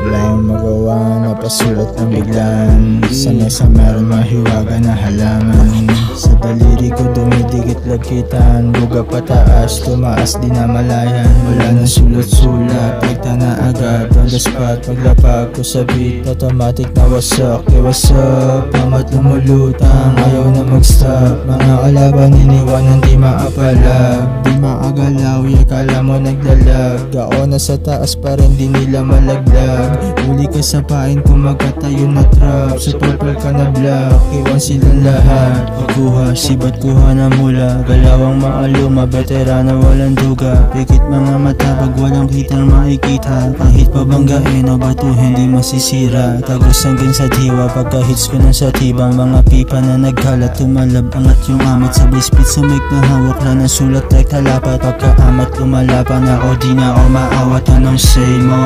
Wala akong magawa, napasulat ng biglaan. Sa mesa meron mahiwaga na halaman. Sa daliri ko dumidikit lagkitan. Buga pataas, tumaas di na malayan. Wala nang sulat-sulat, pagta na agad. On the spot, paglapag ko sa beat, automatic na wasak. What's up? Pamat lumulutang, ayaw na mag-stop. Mga kalaban iniwanan di maapalag. Di maagalaw, akala mo naglalag. Ako na sa taas pa rin di nila malaglag. Huli ka sa pain kung magkatayo na trap. Sa purple ka na black, iwan silang lahat. Pagkuha, sibat kuha na mula. Galawang maaluma, veterana walang duga. Pikit mga mata pag walang kitang makikita. Kahit pabanggain o batuhin di masisira. Tagos hanggang sa diwa, pagka-hits ko ng sa tibang. Mga pipa na nagkalat, tumalab angat yung amat. Sabay spit sa mic na hawak lang ng sulat like talapat. Pagka-amat lumalapan ako, di na ako maawat. Anong say mo?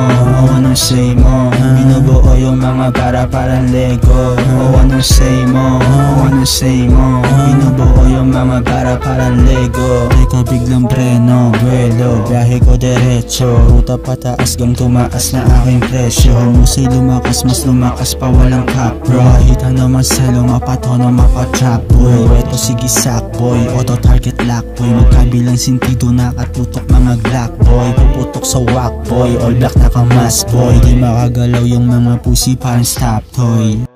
Anong say mo? Binubuo yung mga para-parang Lego. Anong say mo? Anong say mo? Binubuo yung mga para-parang Lego. Teka biglang preno, buwelo, biyahe ko derecho. Ruta pataas gang tumaas na aking presyo. Musay lumakas, mas lumakas pa walang cap bro. Kahit ano maselo, mapatono, mapatrap boy. Reto sige sack boy, auto target lock boy. Magkabilang sentido nakatutok mga Glock boy. Puputok sa whack boy, all black nakamas boy. Di makagalaw yung mga pussy parang stop toy.